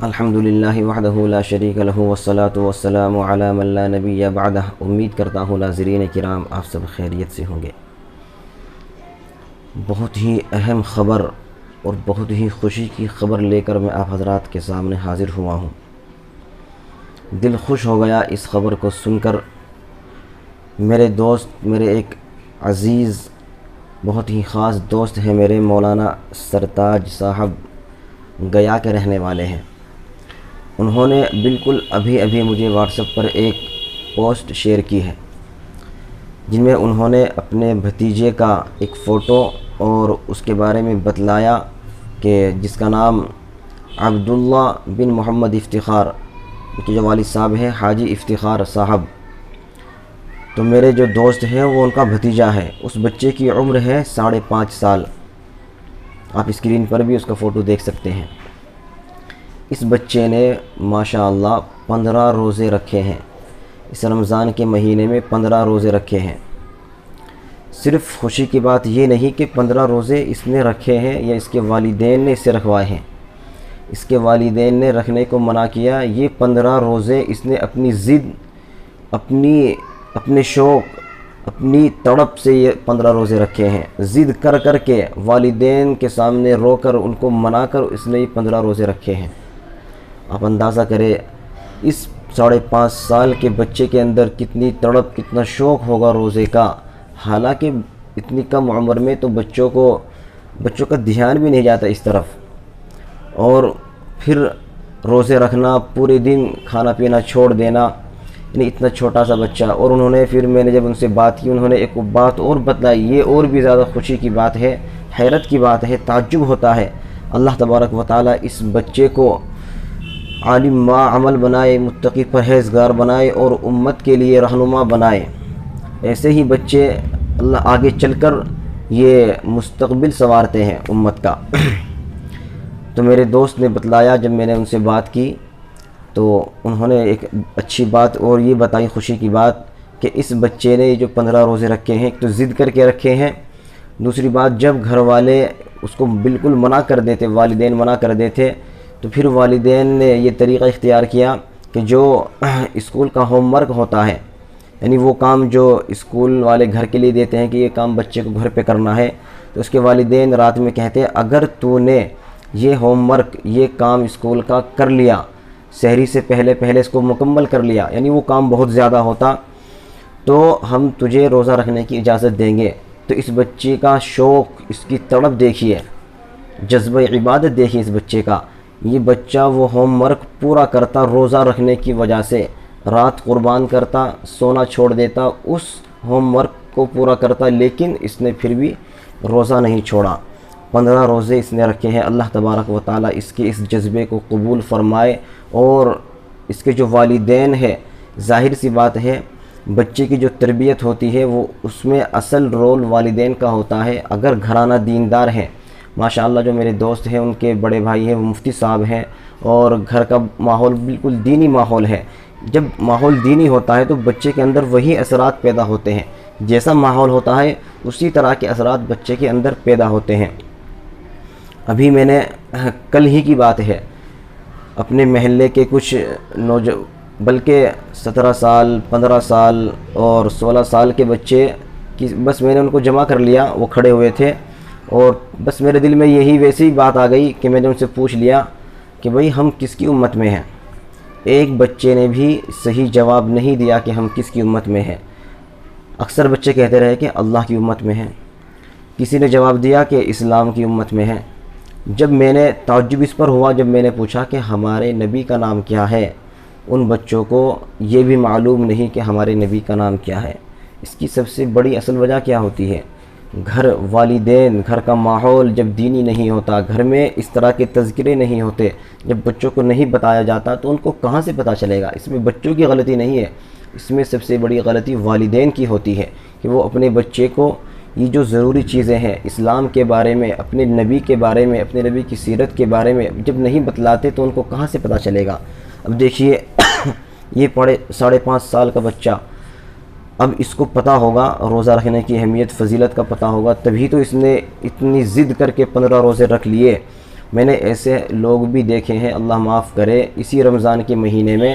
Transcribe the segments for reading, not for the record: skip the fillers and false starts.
الحمدللہ وحدہ لا شریک لہ والصلاة والسلام علی من لا نبی بعدہ۔ امید کرتا ہوں ناظرین کرام آپ سب خیریت سے ہوں گے۔ بہت ہی اہم خبر اور بہت ہی خوشی کی خبر لے کر میں آپ حضرات کے سامنے حاضر ہوا ہوں۔ دل خوش ہو گیا اس خبر کو سن کر۔ میرے دوست، میرے ایک عزیز بہت ہی خاص دوست ہیں میرے، مولانا سرتاج صاحب گیا کے رہنے والے ہیں۔ انہوں نے بالکل ابھی مجھے واٹس ایپ پر ایک پوسٹ شیئر کی ہے جن میں انہوں نے اپنے بھتیجے کا ایک فوٹو اور اس کے بارے میں بتلایا کہ جس کا نام عبداللہ بن محمد افتخار، ان کے جو والد صاحب ہیں حاجی افتخار صاحب، تو میرے جو دوست ہیں وہ ان کا بھتیجا ہے۔ اس بچے کی عمر ہے 5.5 سال۔ آپ اسکرین پر بھی اس کا فوٹو دیکھ سکتے ہیں۔ اس بچے نے ماشاءاللہ 15 روزے رکھے ہیں۔ اس رمضان کے مہینے میں 15 روزے رکھے ہیں۔ صرف خوشی کی بات یہ نہیں کہ 15 روزے اس نے رکھے ہیں یا اس کے والدین نے اسے رکھوائے ہیں۔ اس کے والدین نے رکھنے کو منع کیا۔ یہ 15 روزے اس نے اپنی ضد، اپنے شوق، اپنی تڑپ سے یہ 15 روزے رکھے ہیں۔ ضد کر کے والدین کے سامنے رو کر ان کو منا کر اس نے یہ 15 روزے رکھے ہیں۔ آپ اندازہ کریں اس 5.5 سال کے بچے کے اندر کتنی تڑپ، کتنا شوق ہوگا روزے کا۔ حالانکہ اتنی کم عمر میں تو بچوں کا دھیان بھی نہیں جاتا اس طرف، اور پھر روزے رکھنا، پورے دن کھانا پینا چھوڑ دینا، یعنی اتنا چھوٹا سا بچہ۔ اور انہوں نے پھر میں نے جب ان سے بات کی، انہوں نے ایک بات اور بتلائی، یہ اور بھی زیادہ خوشی کی بات ہے، حیرت کی بات ہے، تعجب ہوتا ہے۔ اللہ تبارک و تعالی اس بچے کو عالم ما عمل بنائے، متقی پرہیزگار بنائے اور امت کے لیے رہنما بنائے۔ ایسے ہی بچے اللہ آگے چل کر یہ مستقبل سنوارتے ہیں امت کا۔ تو میرے دوست نے بتلایا، جب میں نے ان سے بات کی تو انہوں نے ایک اچھی بات اور یہ بتائی، خوشی کی بات، کہ اس بچے نے جو 15 روزے رکھے ہیں، ایک تو ضد کر کے رکھے ہیں، دوسری بات جب گھر والے اس کو بالکل منع کر دیتے، والدین منع کر دیتے، تو پھر والدین نے یہ طریقہ اختیار کیا کہ جو اسکول کا ہوم ورک ہوتا ہے، یعنی وہ کام جو اسکول والے گھر کے لیے دیتے ہیں کہ یہ کام بچے کو گھر پہ کرنا ہے، تو اس کے والدین رات میں کہتے ہیں اگر تو نے یہ ہوم ورک، یہ کام اسکول کا کر لیا، سحری سے پہلے اس کو مکمل کر لیا، یعنی وہ کام بہت زیادہ ہوتا، تو ہم تجھے روزہ رکھنے کی اجازت دیں گے۔ تو اس بچے کا شوق، اس کی تڑپ دیکھیے، جذبہ عبادت دیکھیے اس بچے کا۔ یہ بچہ وہ ہوم ورک پورا کرتا روزہ رکھنے کی وجہ سے، رات قربان کرتا، سونا چھوڑ دیتا، اس ہوم ورک کو پورا کرتا، لیکن اس نے پھر بھی روزہ نہیں چھوڑا۔ 15 روزے اس نے رکھے ہیں۔ اللہ تبارک و تعالی اس کے اس جذبے کو قبول فرمائے، اور اس کے جو والدین ہیں، ظاہر سی بات ہے بچے کی جو تربیت ہوتی ہے وہ اس میں اصل رول والدین کا ہوتا ہے۔ اگر گھرانہ دیندار ہیں، ماشاءاللہ جو میرے دوست ہیں ان کے بڑے بھائی ہیں وہ مفتی صاحب ہیں، اور گھر کا ماحول بالکل دینی ماحول ہے۔ جب ماحول دینی ہوتا ہے تو بچے کے اندر وہی اثرات پیدا ہوتے ہیں، جیسا ماحول ہوتا ہے اسی طرح کے اثرات بچے کے اندر پیدا ہوتے ہیں۔ ابھی میں نے کل ہی کی بات ہے، اپنے محلے کے کچھ بلکہ 17 سال، 15 سال اور 16 سال کے بچے کی بس میں نے ان کو جمع کر لیا، وہ کھڑے ہوئے تھے، اور بس میرے دل میں یہی ویسی بات آ گئی کہ میں نے ان سے پوچھ لیا کہ بھئی ہم کس کی امت میں ہیں؟ ایک بچے نے بھی صحیح جواب نہیں دیا کہ ہم کس کی امت میں ہیں۔ اکثر بچے کہتے رہے کہ اللہ کی امت میں ہیں، کسی نے جواب دیا کہ اسلام کی امت میں ہیں۔ جب میں نے تعجب اس پر ہوا، جب میں نے پوچھا کہ ہمارے نبی کا نام کیا ہے، ان بچوں کو یہ بھی معلوم نہیں کہ ہمارے نبی کا نام کیا ہے۔ اس کی سب سے بڑی اصل وجہ کیا ہوتی ہے؟ گھر، والدین، گھر کا ماحول جب دینی نہیں ہوتا، گھر میں اس طرح کے تذکرے نہیں ہوتے، جب بچوں کو نہیں بتایا جاتا تو ان کو کہاں سے پتہ چلے گا؟ اس میں بچوں کی غلطی نہیں ہے، اس میں سب سے بڑی غلطی والدین کی ہوتی ہے کہ وہ اپنے بچے کو یہ جو ضروری چیزیں ہیں اسلام کے بارے میں، اپنے نبی کے بارے میں، اپنے نبی کی سیرت کے بارے میں جب نہیں بتلاتے تو ان کو کہاں سے پتہ چلے گا؟ اب دیکھیے یہ 5.5 سال کا بچہ، اب اس کو پتہ ہوگا روزہ رکھنے کی اہمیت، فضیلت کا پتہ ہوگا، تبھی تو اس نے اتنی ضد کر کے 15 روزے رکھ لیے، میں نے ایسے لوگ بھی دیکھے ہیں، اللہ معاف کرے، اسی رمضان کے مہینے میں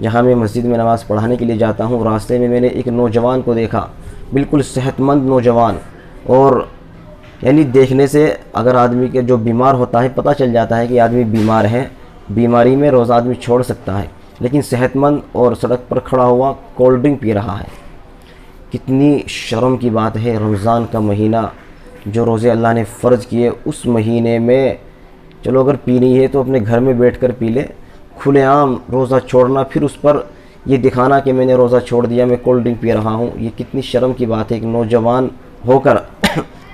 جہاں میں مسجد میں نماز پڑھانے کے لیے جاتا ہوں، راستے میں نے ایک نوجوان کو دیکھا، بالکل صحت مند نوجوان، اور یعنی دیکھنے سے اگر آدمی کے جو بیمار ہوتا ہے پتہ چل جاتا ہے کہ آدمی بیمار ہے، بیماری میں روزہ آدمی چھوڑ سکتا ہے، لیکن صحت مند اور سڑک پر کھڑا ہوا کولڈ ڈرنک پی رہا ہے۔ کتنی شرم کی بات ہے، رمضان کا مہینہ جو روزے اللہ نے فرض کیے، اس مہینے میں چلو اگر پینی ہے تو اپنے گھر میں بیٹھ کر پی لے، کھلے عام روزہ چھوڑنا، پھر اس پر یہ دکھانا کہ میں نے روزہ چھوڑ دیا، میں کولڈ ڈرنک پی رہا ہوں، یہ کتنی شرم کی بات ہے۔ ایک نوجوان ہو کر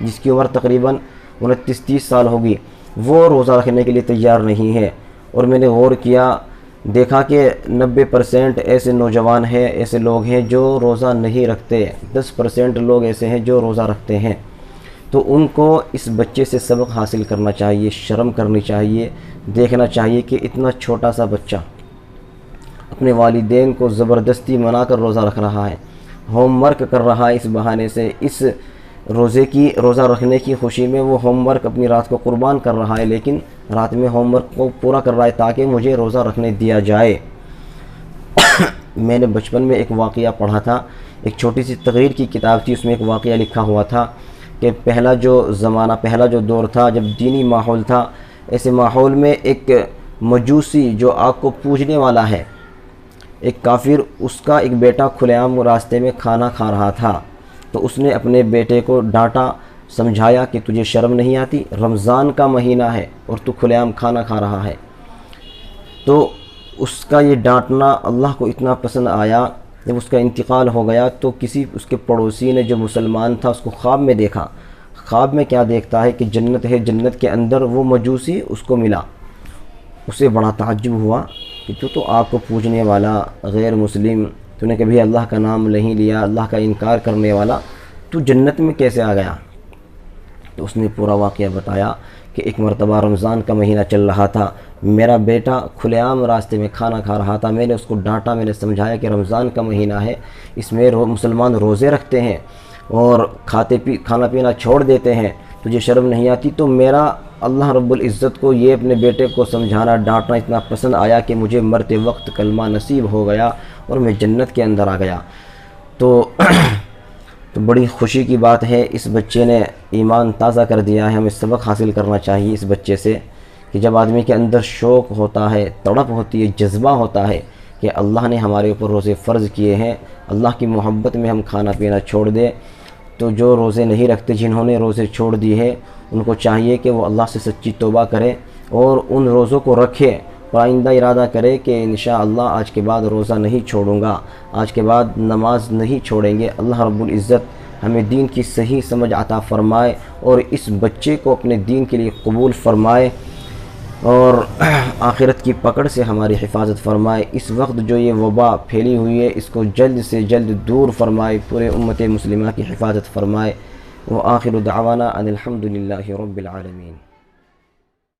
جس کی عمر تقریباً 29-30 سال ہوگی، وہ روزہ رکھنے کے لیے تیار نہیں ہے۔ اور میں نے غور کیا، دیکھا کہ 90% ایسے نوجوان ہیں، ایسے لوگ ہیں جو روزہ نہیں رکھتے، 10% لوگ ایسے ہیں جو روزہ رکھتے ہیں۔ تو ان کو اس بچے سے سبق حاصل کرنا چاہیے، شرم کرنی چاہیے، دیکھنا چاہیے کہ اتنا چھوٹا سا بچہ اپنے والدین کو زبردستی منا کر روزہ رکھ رہا ہے، ہوم ورک کر رہا ہے، اس بہانے سے اس روزہ رکھنے کی خوشی میں وہ ہوم ورک اپنی رات کو قربان کر رہا ہے، لیکن رات میں ہوم ورک کو پورا کر رہا ہے تاکہ مجھے روزہ رکھنے دیا جائے۔ میں نے بچپن میں ایک واقعہ پڑھا تھا، ایک چھوٹی سی تقریر کی کتاب تھی، اس میں ایک واقعہ لکھا ہوا تھا کہ پہلا جو زمانہ، پہلا جو دور تھا جب دینی ماحول تھا، ایسے ماحول میں ایک مجوسی جو آگ کو پوجنے والا ہے، ایک کافر، اس کا ایک بیٹا کھلے عام راستے میں کھانا کھا رہا تھا، تو اس نے اپنے بیٹے کو ڈانٹا، سمجھایا کہ تجھے شرم نہیں آتی، رمضان کا مہینہ ہے اور تو کھلے عام کھانا کھا رہا ہے۔ تو اس کا یہ ڈانٹنا اللہ کو اتنا پسند آیا، جب اس کا انتقال ہو گیا تو کسی اس کے پڑوسی نے جو مسلمان تھا اس کو خواب میں دیکھا۔ خواب میں کیا دیکھتا ہے کہ جنت ہے، جنت کے اندر وہ مجوسی اس کو ملا۔ اسے بڑا تعجب ہوا کہ تو آگ کو پوجنے والا غیر مسلم، تو نے کبھی اللہ کا نام نہیں لیا، اللہ کا انکار کرنے والا، تو جنت میں کیسے آ گیا؟ تو اس نے پورا واقعہ بتایا کہ ایک مرتبہ رمضان کا مہینہ چل رہا تھا، میرا بیٹا کھلے عام راستے میں کھانا کھا رہا تھا، میں نے اس کو ڈانٹا، میں نے سمجھایا کہ رمضان کا مہینہ ہے، اس میں مسلمان روزے رکھتے ہیں اور کھانا پینا چھوڑ دیتے ہیں، تجھے شرم نہیں آتی؟ تو میرا اللہ رب العزت کو یہ اپنے بیٹے کو سمجھانا، ڈانٹنا اتنا پسند آیا کہ مجھے مرتے وقت کلمہ نصیب ہو گیا اور میں جنت کے اندر آ گیا۔ تو بڑی خوشی کی بات ہے، اس بچے نے ایمان تازہ کر دیا ہے۔ ہمیں سبق حاصل کرنا چاہیے اس بچے سے کہ جب آدمی کے اندر شوق ہوتا ہے، تڑپ ہوتی ہے، جذبہ ہوتا ہے کہ اللہ نے ہمارے اوپر روزے فرض کیے ہیں، اللہ کی محبت میں ہم کھانا پینا چھوڑ دیں، تو جو روزے نہیں رکھتے، جنہوں نے روزے چھوڑ دی ہے، ان کو چاہیے کہ وہ اللہ سے سچی توبہ کرے اور ان روزوں کو رکھے، اور آئندہ ارادہ کرے کہ انشاءاللہ آج کے بعد روزہ نہیں چھوڑوں گا، آج کے بعد نماز نہیں چھوڑیں گے۔ اللہ رب العزت ہمیں دین کی صحیح سمجھ عطا فرمائے اور اس بچے کو اپنے دین کے لیے قبول فرمائے اور آخرت کی پکڑ سے ہماری حفاظت فرمائے۔ اس وقت جو یہ وبا پھیلی ہوئی ہے، اس کو جلد سے جلد دور فرمائے، پورے امت مسلمہ کی حفاظت فرمائے۔ وآخر دعوانا ان الحمد للہ رب العالمین۔